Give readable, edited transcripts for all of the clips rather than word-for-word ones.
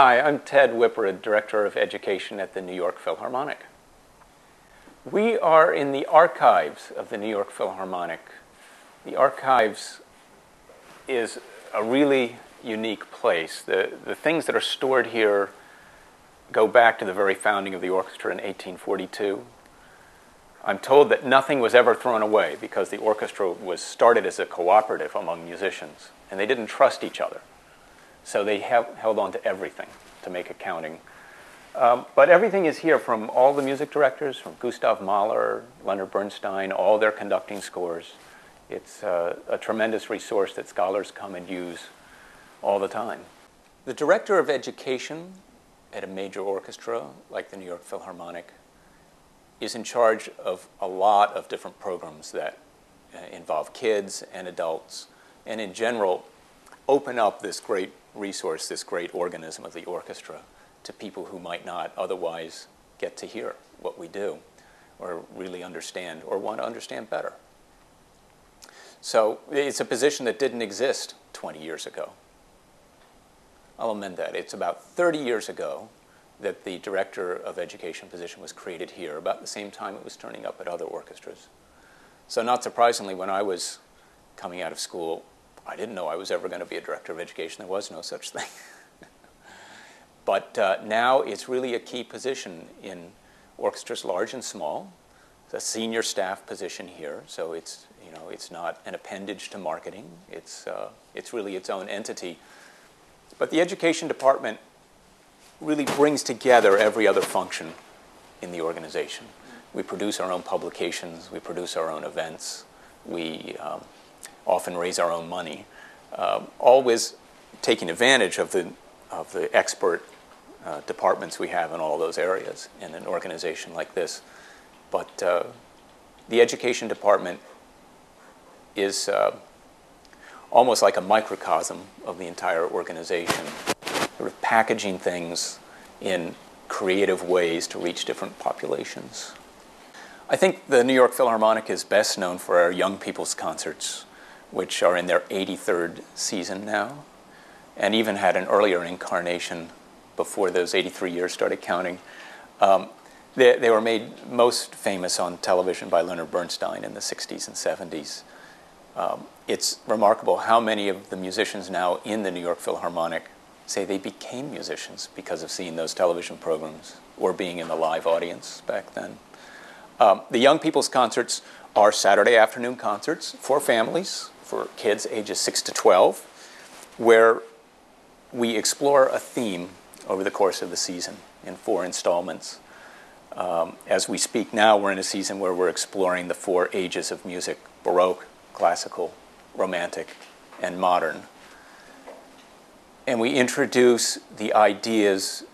Hi, I'm Ted Wiprud, Director of Education at the New York Philharmonic. We are in the archives of the New York Philharmonic. The archives is a really unique place. The things that are stored here go back to the very founding of the orchestra in 1842. I'm told that nothing was ever thrown away because the orchestra was started as a cooperative among musicians, and they didn't trust each other. So they held on to everything to make accounting. But everything is here, from all the music directors, from Gustav Mahler, Leonard Bernstein, all their conducting scores. It's a tremendous resource that scholars come and use all the time. The director of education at a major orchestra like the New York Philharmonic is in charge of a lot of different programs that involve kids and adults, and in general open up this great resource, this great organism of the orchestra, to people who might not otherwise get to hear what we do or really understand or want to understand better. So it's a position that didn't exist 20 years ago. I'll amend that. It's about 30 years ago that the director of education position was created here, about the same time it was turning up at other orchestras. So not surprisingly, when I was coming out of school, I didn't know I was ever going to be a director of education. There was no such thing. But now it's really a key position in orchestras large and small. It's a senior staff position here, so it's not an appendage to marketing. It's really its own entity. But the education department really brings together every other function in the organization. We produce our own publications. We produce our own events. We often raise our own money, always taking advantage of the expert departments we have in all those areas in an organization like this. But the education department is almost like a microcosm of the entire organization, sort of packaging things in creative ways to reach different populations. I think the New York Philharmonic is best known for our young people's concerts, which are in their 83rd season now, and even had an earlier incarnation before those 83 years started counting. They were made most famous on television by Leonard Bernstein in the 60s and 70s. It's remarkable how many of the musicians now in the New York Philharmonic say they became musicians because of seeing those television programs or being in the live audience back then. The young people's concerts are Saturday afternoon concerts for families, for kids ages 6 to 12, where we explore a theme over the course of the season in 4 installments. As we speak now, we're in a season where we're exploring the 4 ages of music: Baroque, classical, romantic, and modern. And we introduce the ideas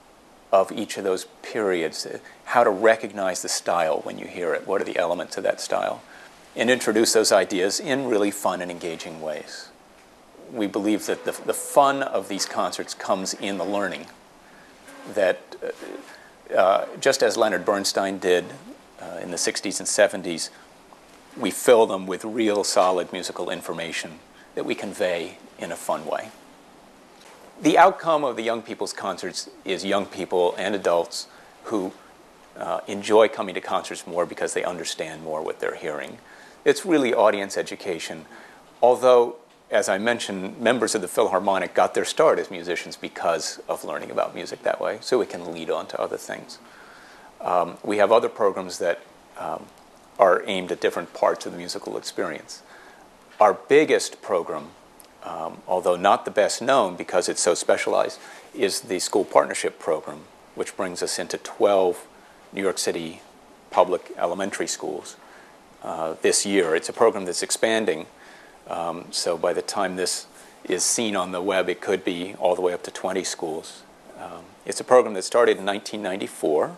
of each of those periods, how to recognize the style when you hear it, what are the elements of that style, and introduce those ideas in really fun and engaging ways. We believe that the fun of these concerts comes in the learning, that just as Leonard Bernstein did in the 60s and 70s, we fill them with real solid musical information that we convey in a fun way. The outcome of the young people's concerts is young people and adults who enjoy coming to concerts more because they understand more what they're hearing. It's really audience education, although, as I mentioned, members of the Philharmonic got their start as musicians because of learning about music that way, so it can lead on to other things. We have other programs that are aimed at different parts of the musical experience. Our biggest program, although not the best known because it's so specialized, is the School Partnership Program, which brings us into 12 New York City public elementary schools this year. It's a program that's expanding, so by the time this is seen on the web, it could be all the way up to 20 schools. It's a program that started in 1994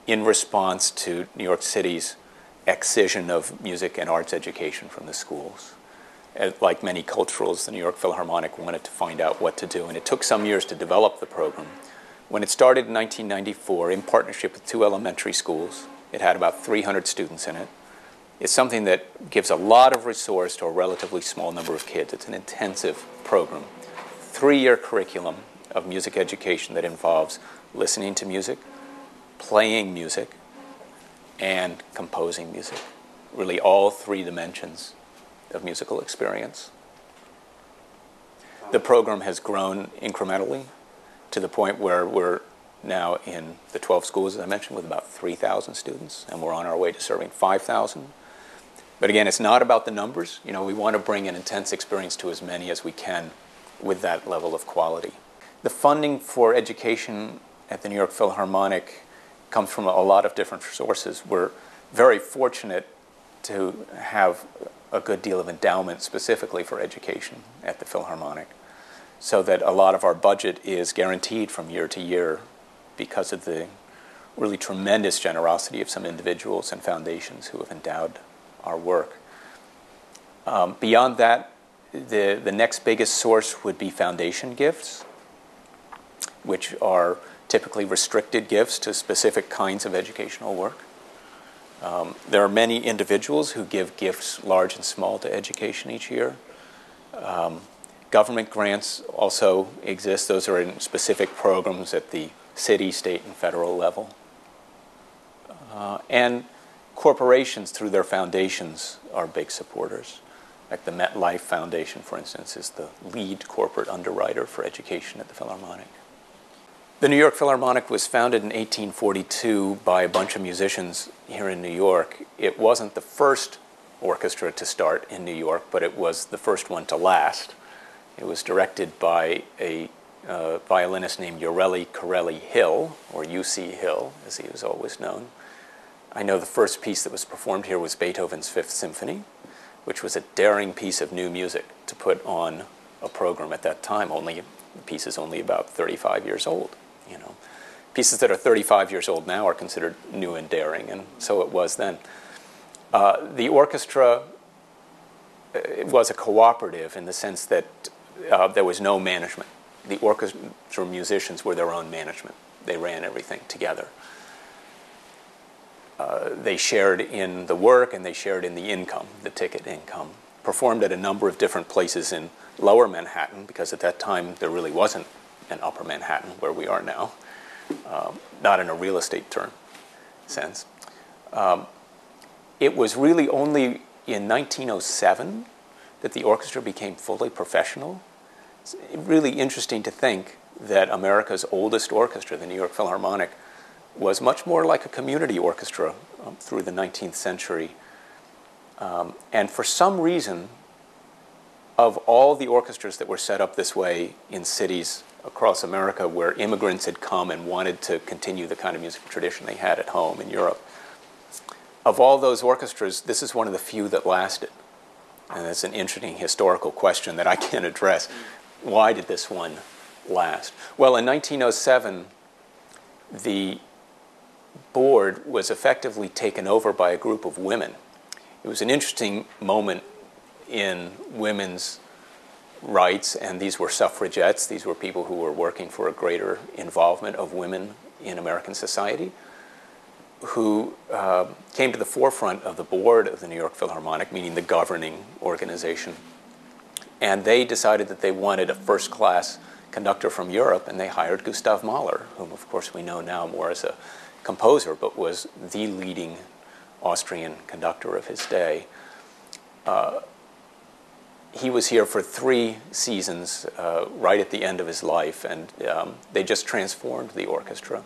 in response to New York City's excision of music and arts education from the schools. Like many culturals, the New York Philharmonic wanted to find out what to do, and it took some years to develop the program. When it started in 1994, in partnership with 2 elementary schools, it had about 300 students in it. It's something that gives a lot of resource to a relatively small number of kids. It's an intensive program. 3-year curriculum, of music education that involves listening to music, playing music, and composing music. Really all three dimensions of musical experience. The program has grown incrementally to the point where we're now in the 12 schools, as I mentioned, with about 3,000 students, and we're on our way to serving 5,000. But again, it's not about the numbers. You know, we want to bring an intense experience to as many as we can with that level of quality. The funding for education at the New York Philharmonic comes from a lot of different sources. We're very fortunate to have a good deal of endowment specifically for education at the Philharmonic, so that a lot of our budget is guaranteed from year to year because of the really tremendous generosity of some individuals and foundations who have endowed our work. Beyond that, the next biggest source would be foundation gifts, which are typically restricted gifts to specific kinds of educational work. There are many individuals who give gifts large and small to education each year. Government grants also exist. Those are in specific programs at the city, state, and federal level. And corporations, through their foundations, are big supporters. Like the MetLife Foundation, for instance, is the lead corporate underwriter for education at the Philharmonic. The New York Philharmonic was founded in 1842 by a bunch of musicians here in New York. It wasn't the first orchestra to start in New York, but it was the first one to last. It was directed by a violinist named Yoreli Corelli Hill, or U.C. Hill, as he was always known. I know the first piece that was performed here was Beethoven's Fifth Symphony, which was a daring piece of new music to put on a program at that time. The piece is only about 35 years old. You know, pieces that are 35 years old now are considered new and daring, and so it was then. The orchestra was a cooperative in the sense that there was no management. The orchestra musicians were their own management. They ran everything together. They shared in the work and they shared in the income, the ticket income. Performed at a number of different places in Lower Manhattan, because at that time there really wasn't an Upper Manhattan where we are now, not in a real estate term sense. It was really only in 1907 that the orchestra became fully professional. It's really interesting to think that America's oldest orchestra, the New York Philharmonic, was much more like a community orchestra through the 19th century. And for some reason, of all the orchestras that were set up this way in cities across America where immigrants had come and wanted to continue the kind of music tradition they had at home in Europe, of all those orchestras, this is one of the few that lasted. And it's an interesting historical question that I can't address. Why did this one last? Well, in 1907, the board was effectively taken over by a group of women. It was an interesting moment in women's rights, and these were suffragettes. These were people who were working for a greater involvement of women in American society, who came to the forefront of the board of the New York Philharmonic, meaning the governing organization. And they decided that they wanted a first-class conductor from Europe, and they hired Gustav Mahler, whom, of course, we know now more as a composer, but was the leading Austrian conductor of his day. He was here for 3 seasons, right at the end of his life, and they just transformed the orchestra.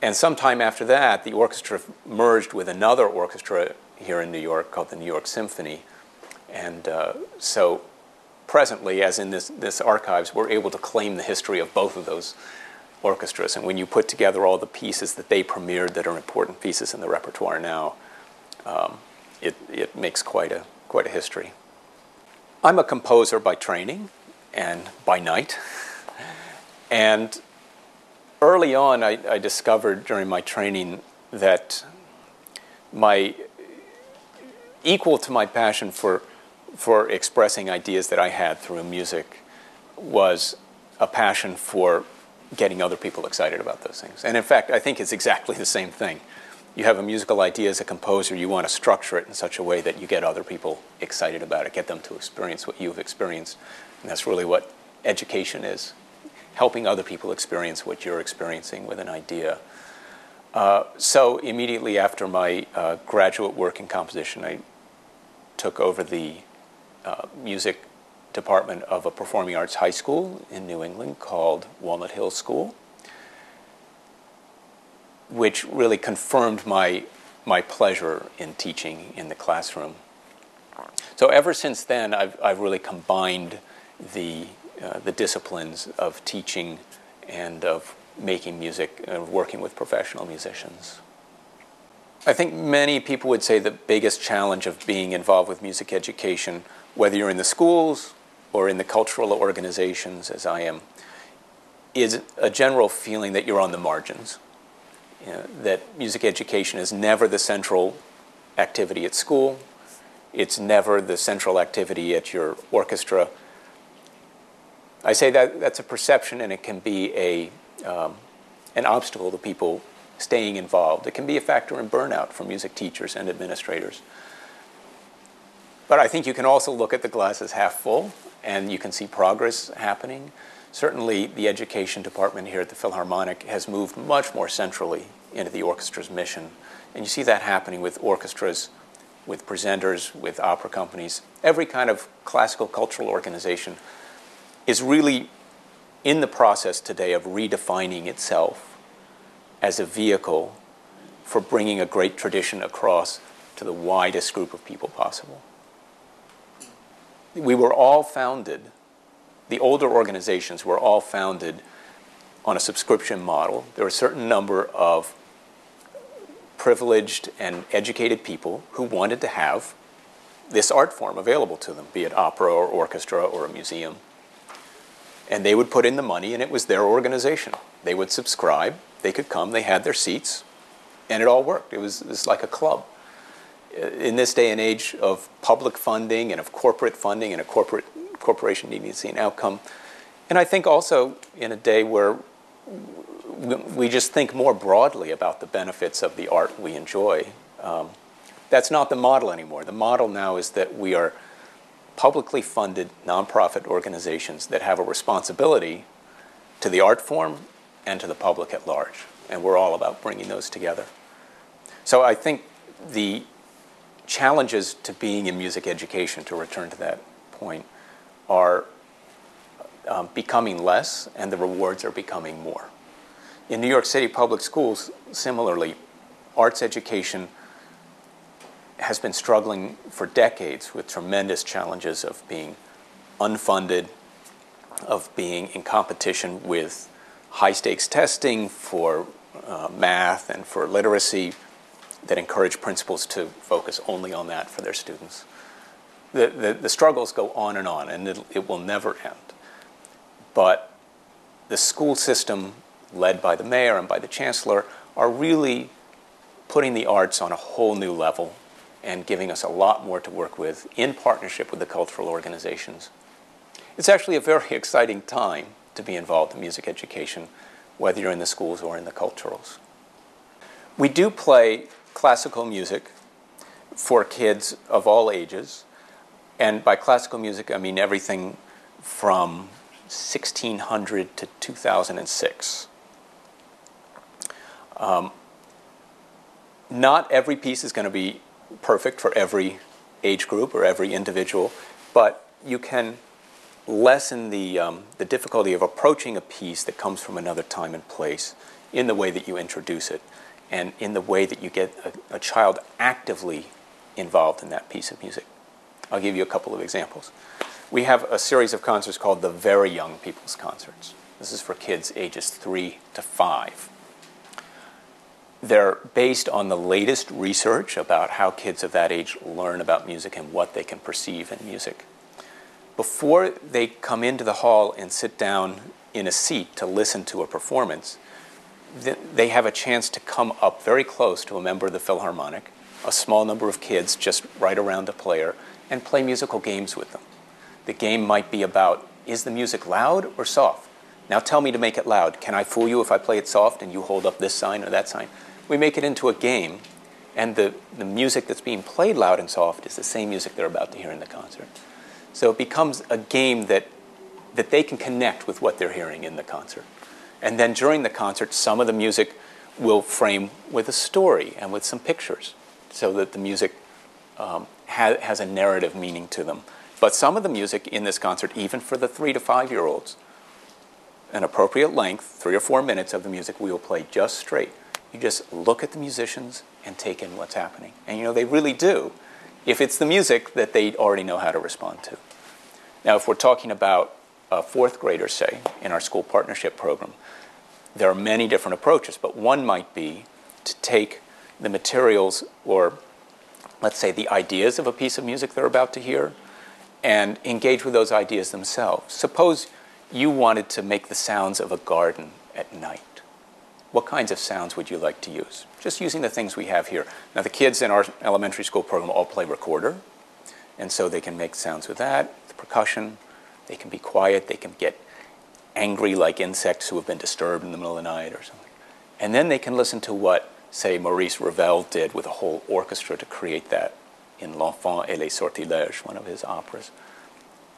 And sometime after that, the orchestra merged with another orchestra here in New York called the New York Symphony. And so presently, as in this archives, we're able to claim the history of both of those orchestras. And when you put together all the pieces that they premiered that are important pieces in the repertoire now, it makes quite a history. I'm a composer by training and by night. And early on, I discovered during my training that equal to my passion for expressing ideas that I had through music was a passion for getting other people excited about those things. And in fact, I think it's exactly the same thing. You have a musical idea as a composer, you want to structure it in such a way that you get other people excited about it, get them to experience what you've experienced. And that's really what education is. helping other people experience what you're experiencing with an idea. So immediately after my graduate work in composition, I took over the music department of a performing arts high school in New England called Walnut Hill School, which really confirmed my pleasure in teaching in the classroom. So ever since then, I've really combined the disciplines of teaching and of making music and working with professional musicians. I think many people would say the biggest challenge of being involved with music education, whether you're in the schools or in the cultural organizations, as I am, is a general feeling that you're on the margins. You know, that music education is never the central activity at school. It's never the central activity at your orchestra. I say that that's a perception, and it can be an obstacle to people staying involved. It can be a factor in burnout for music teachers and administrators. But I think you can also look at the glass as half full, and you can see progress happening. Certainly, the education department here at the Philharmonic has moved much more centrally into the orchestra's mission. And you see that happening with orchestras, with presenters, with opera companies. Every kind of classical cultural organization is really in the process today of redefining itself as a vehicle for bringing a great tradition across to the widest group of people possible. We were all founded, the older organizations were all founded on a subscription model. There were a certain number of privileged and educated people who wanted to have this art form available to them, be it opera or orchestra or a museum. And they would put in the money, and it was their organization. They would subscribe, they could come, they had their seats, and it all worked. It was like a club. In this day and age of public funding and of corporate funding and a corporation needing to see an outcome, and I think also in a day where we just think more broadly about the benefits of the art we enjoy, that's not the model anymore. The model now is that we are publicly funded nonprofit organizations that have a responsibility to the art form and to the public at large. And we're all about bringing those together. So I think the challenges to being in music education, to return to that point, are becoming less, and the rewards are becoming more. In New York City public schools, similarly, arts education has been struggling for decades with tremendous challenges of being unfunded, of being in competition with high-stakes testing for math and for literacy that encourage principals to focus only on that for their students. The struggles go on, and it will never end. But the school system, led by the mayor and by the chancellor, are really putting the arts on a whole new level and giving us a lot more to work with in partnership with the cultural organizations. It's actually a very exciting time to be involved in music education, whether you're in the schools or in the culturals. We do play classical music for kids of all ages, and by classical music I mean everything from 1600 to 2006. Not every piece is going to be perfect for every age group or every individual, but you can lessen the difficulty of approaching a piece that comes from another time and place in the way that you introduce it and in the way that you get a child actively involved in that piece of music. I'll give you a couple of examples. We have a series of concerts called the Very Young People's Concerts. This is for kids ages 3 to 5. They're based on the latest research about how kids of that age learn about music and what they can perceive in music. Before they come into the hall and sit down in a seat to listen to a performance, they have a chance to come up very close to a member of the Philharmonic, a small number of kids just right around a player, and play musical games with them. The game might be about, is the music loud or soft? Now tell me to make it loud. Can I fool you if I play it soft and you hold up this sign or that sign? We make it into a game, and the music that's being played loud and soft is the same music they're about to hear in the concert. So it becomes a game that that they can connect with what they're hearing in the concert. And then during the concert, some of the music will frame with a story and with some pictures so that the music has a narrative meaning to them. But some of the music in this concert, even for the 3 to 5-year-olds, an appropriate length, 3 or 4 minutes of the music, we will play just straight. You just look at the musicians and take in what's happening. And they really do, if it's the music that they already know how to respond to. Now, if we're talking about fourth graders, say, in our school partnership program, there are many different approaches, but one might be to take the materials, or let's say the ideas of a piece of music they're about to hear, and engage with those ideas themselves. Suppose you wanted to make the sounds of a garden at night. What kinds of sounds would you like to use? Just using the things we have here. Now, the kids in our elementary school program all play recorder, and so they can make sounds with that, the percussion. They can be quiet. They can get angry like insects who have been disturbed in the middle of the night or something. And then they can listen to what, say, Maurice Ravel did with a whole orchestra to create that in L'Enfant et les Sortilèges, one of his operas.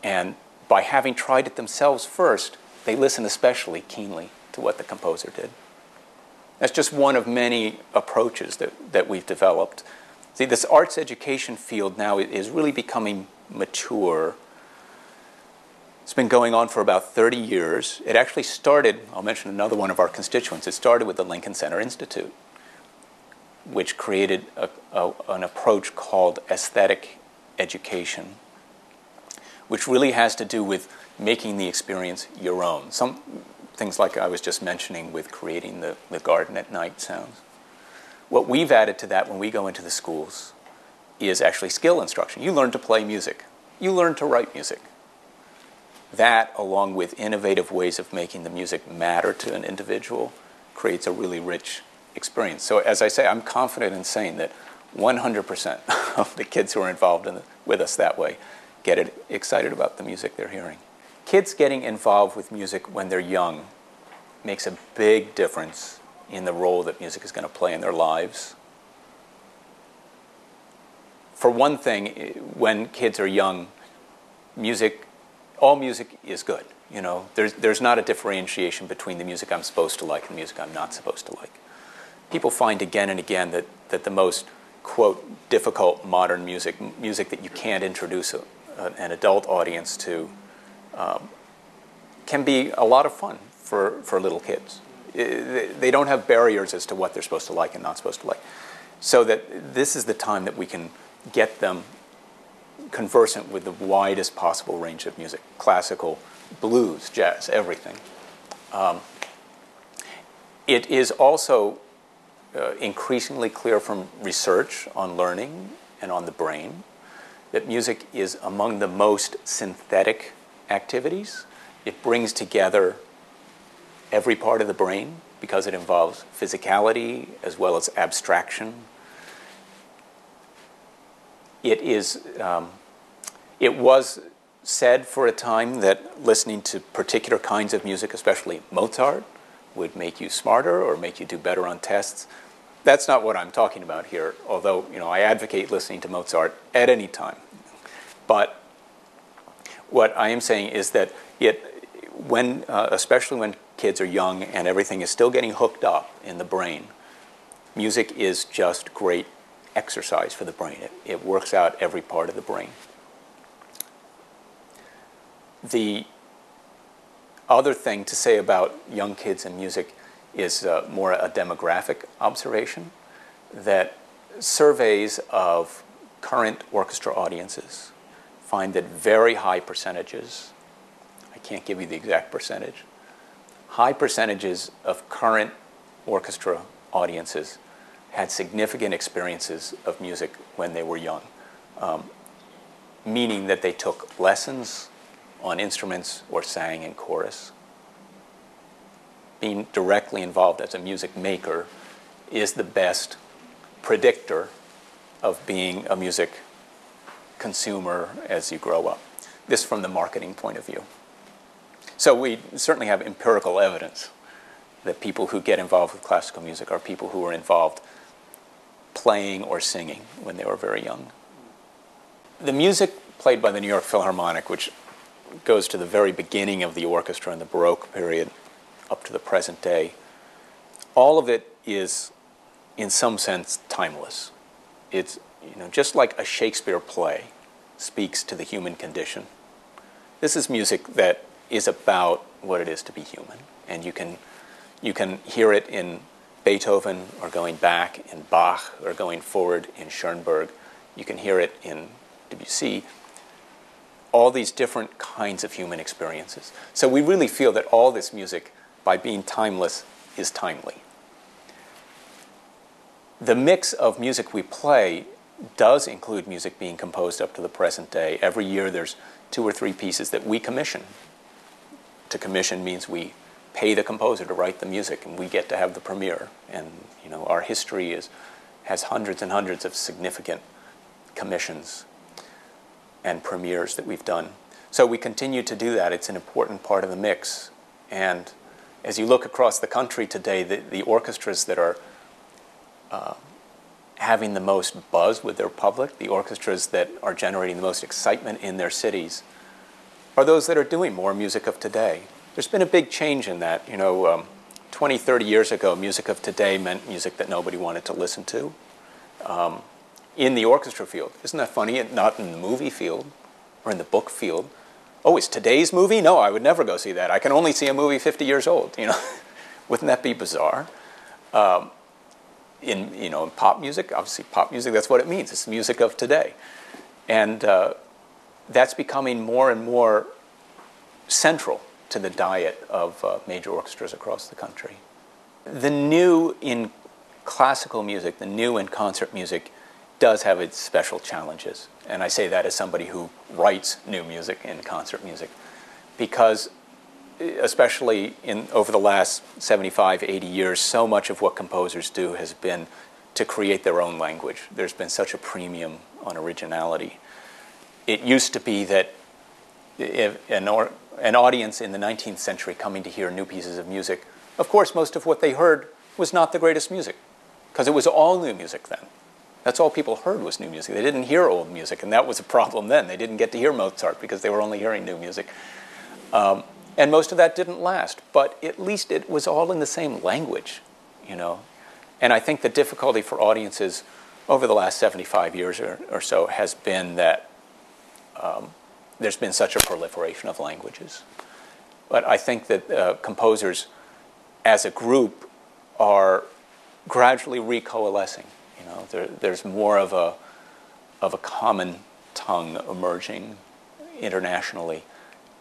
And by having tried it themselves first, they listen especially keenly to what the composer did. That's just one of many approaches that we've developed. See, this arts education field now is really becoming mature. It's been going on for about 30 years. It actually started, I'll mention another one of our constituents, it started with the Lincoln Center Institute, which created an approach called aesthetic education, which really has to do with making the experience your own. Some things like I was just mentioning with creating the garden at night sounds. What we've added to that when we go into the schools is actually skill instruction. You learn to play music. You learn to write music. That, along with innovative ways of making the music matter to an individual, creates a really rich experience. So as I say, I'm confident in saying that 100% of the kids who are involved with us that way get excited about the music they're hearing. Kids getting involved with music when they're young makes a big difference in the role that music is going to play in their lives. For one thing, when kids are young, all music is good. There's not a differentiation between the music I'm supposed to like and the music I'm not supposed to like. People find again and again that the most, quote, difficult modern music that you can't introduce an adult audience to, can be a lot of fun for little kids. They don't have barriers as to what they're supposed to like and not supposed to like. So that this is the time that we can get them conversant with the widest possible range of music: classical, blues, jazz, everything. It is also increasingly clear from research on learning and on the brain that music is among the most synthetic activities. It brings together every part of the brain because it involves physicality as well as abstraction. It was said for a time that listening to particular kinds of music, especially Mozart, would make you smarter or make you do better on tests. That's not what I'm talking about here, although I advocate listening to Mozart at any time. But what I am saying is that especially when kids are young and everything is still getting hooked up in the brain, music is just great exercise for the brain. It works out every part of the brain. The other thing to say about young kids and music is more a demographic observation, that surveys of current orchestra audiences find that very high percentages, I can't give you the exact percentage, high percentages of current orchestra audiences had significant experiences of music when they were young, meaning that they took lessons on instruments or sang in chorus. Being directly involved as a music maker is the best predictor of being a music consumer as you grow up. This from the marketing point of view. So we certainly have empirical evidence that people who get involved with classical music are people who were involved playing or singing when they were very young. The music played by the New York Philharmonic, which goes to the very beginning of the orchestra in the Baroque period up to the present day, all of it is, in some sense, timeless. It's, just like a Shakespeare play speaks to the human condition. This is music that is about what it is to be human, and you can hear it in Beethoven, or going back in Bach, or going forward in Schoenberg. You can hear it in Debussy. All these different kinds of human experiences. So we really feel that all this music, by being timeless, is timely. The mix of music we play does include music being composed up to the present day. Every year there's 2 or 3 pieces that we commission. To commission means we pay the composer to write the music, and we get to have the premiere. And our history has hundreds and hundreds of significant commissions and premieres that we've done. So we continue to do that. It's an important part of the mix. And as you look across the country today, the orchestras that are having the most buzz with their public, the orchestras that are generating the most excitement in their cities, are those that are doing more music of today. There's been a big change in that. 20, 30 years ago, music of today meant music that nobody wanted to listen to. In the orchestra field. Isn't that funny? Not in the movie field or in the book field. Oh, it's today's movie? No, I would never go see that. I can only see a movie 50 years old. Wouldn't that be bizarre? In pop music, obviously pop music, that's what it means. It's the music of today. And that's becoming more and more central to the diet of major orchestras across the country. The new in classical music, the new in concert music, does have its special challenges. And I say that as somebody who writes new music in concert music, because especially over the last 75, 80 years, so much of what composers do has been to create their own language. There's been such a premium on originality. It used to be that if an audience in the 19th century coming to hear new pieces of music, of course most of what they heard was not the greatest music, because it was all new music then. That's all people heard was new music. They didn't hear old music, and that was a problem then. They didn't get to hear Mozart because they were only hearing new music. And most of that didn't last, but at least it was all in the same language, And I think the difficulty for audiences over the last 75 years or so has been that there's been such a proliferation of languages. But I think that composers as a group are gradually recoalescing. There's more of a common tongue emerging internationally.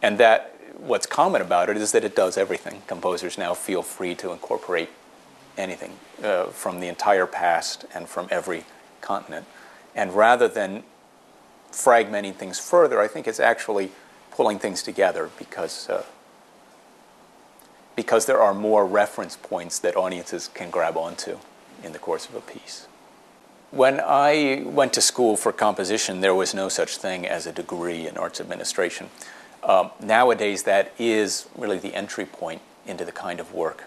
And that what's common about it is that it does everything. Composers now feel free to incorporate anything from the entire past and from every continent. And rather than fragmenting things further, I think it's actually pulling things together because there are more reference points that audiences can grab onto in the course of a piece. When I went to school for composition, there was no such thing as a degree in arts administration. Nowadays, that is really the entry point into the kind of work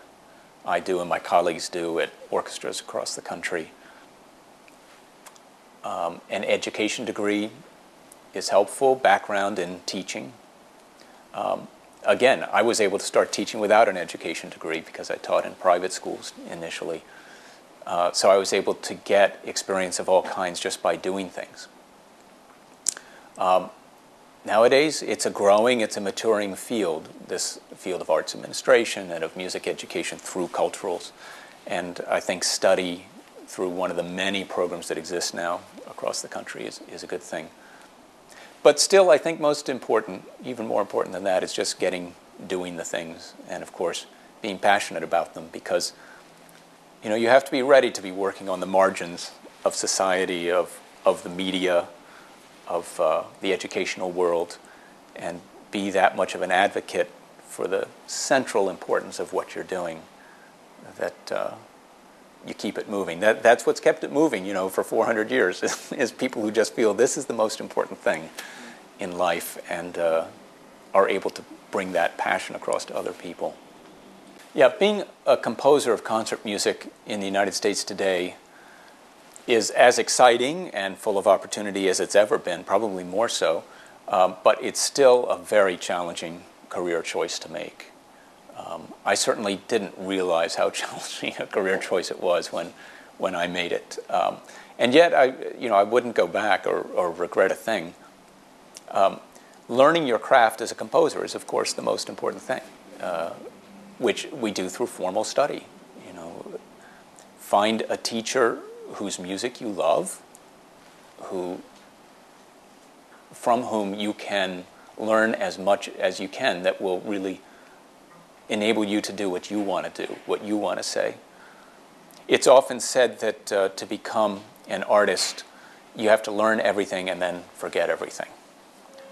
I do and my colleagues do at orchestras across the country. An education degree is helpful, background in teaching. Again, I was able to start teaching without an education degree because I taught in private schools initially. So I was able to get experience of all kinds just by doing things. Nowadays, it's a maturing field, this field of arts administration and of music education through culturals. And I think study through one of the many programs that exist now across the country is a good thing. But still, I think most important, even more important than that, is just doing the things, and of course, being passionate about them, because you have to be ready to be working on the margins of society, of the media, of the educational world, and be that much of an advocate for the central importance of what you're doing, that you keep it moving. That's what's kept it moving, for 400 years, is people who just feel this is the most important thing in life and are able to bring that passion across to other people. Yeah, being a composer of concert music in the United States today is as exciting and full of opportunity as it's ever been, probably more so. But it's still a very challenging career choice to make. I certainly didn't realize how challenging a career choice it was when I made it. And yet, I wouldn't go back or regret a thing. Learning your craft as a composer is, of course, the most important thing, which we do through formal study. Find a teacher whose music you love, from whom you can learn as much as you can that will really enable you to do what you want to do, what you want to say. It's often said that to become an artist, you have to learn everything and then forget everything.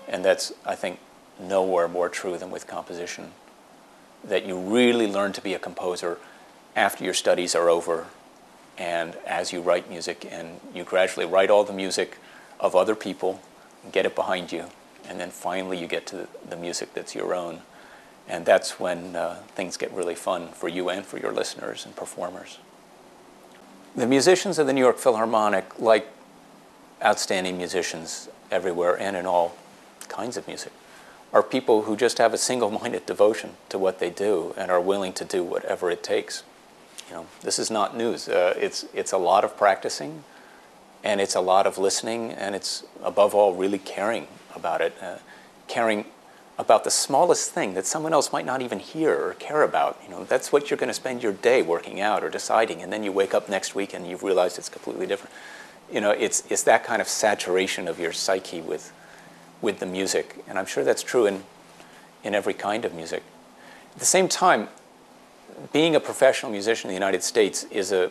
And that's, I think, nowhere more true than with composition, that you really learn to be a composer after your studies are over and as you write music, and you gradually write all the music of other people, get it behind you, and then finally you get to the music that's your own. And that's when things get really fun for you and for your listeners and performers. The musicians of the New York Philharmonic, like outstanding musicians everywhere and in all kinds of music, are people who just have a single-minded devotion to what they do and are willing to do whatever it takes. This is not news. It's a lot of practicing, and it's a lot of listening, and it's, above all, really caring about it, caring about the smallest thing that someone else might not even hear or care about. That's what you're going to spend your day working out or deciding, and then you wake up next week and you've realized it's completely different. It's that kind of saturation of your psyche with the music, and I'm sure that's true in every kind of music. At the same time, being a professional musician in the United States is an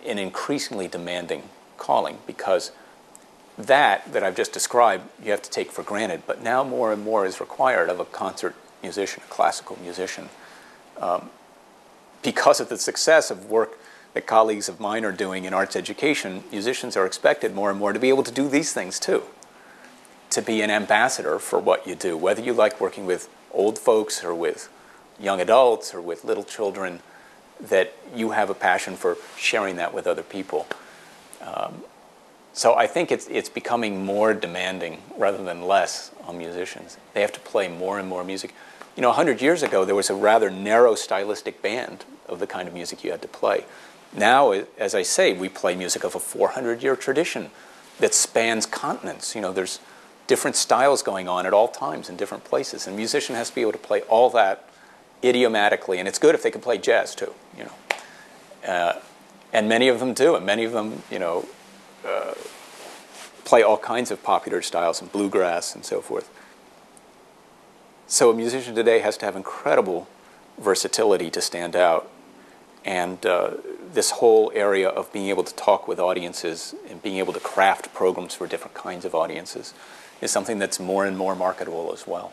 increasingly demanding calling, because that I've just described, you have to take for granted, but now more and more is required of a concert musician, a classical musician. Because of the success of work that colleagues of mine are doing in arts education, musicians are expected more and more to be able to do these things too, to be an ambassador for what you do, whether you like working with old folks or with young adults or with little children, that you have a passion for sharing that with other people. So I think it's becoming more demanding rather than less on musicians. They have to play more and more music. 100 years ago, there was a rather narrow stylistic band of the kind of music you had to play. Now, as I say, we play music of a 400-year tradition that spans continents. There's different styles going on at all times in different places, and a musician has to be able to play all that idiomatically, and it's good if they can play jazz too. And many of them do, and many of them, play all kinds of popular styles and bluegrass and so forth. So a musician today has to have incredible versatility to stand out. And this whole area of being able to talk with audiences and being able to craft programs for different kinds of audiences is something that's more and more marketable as well.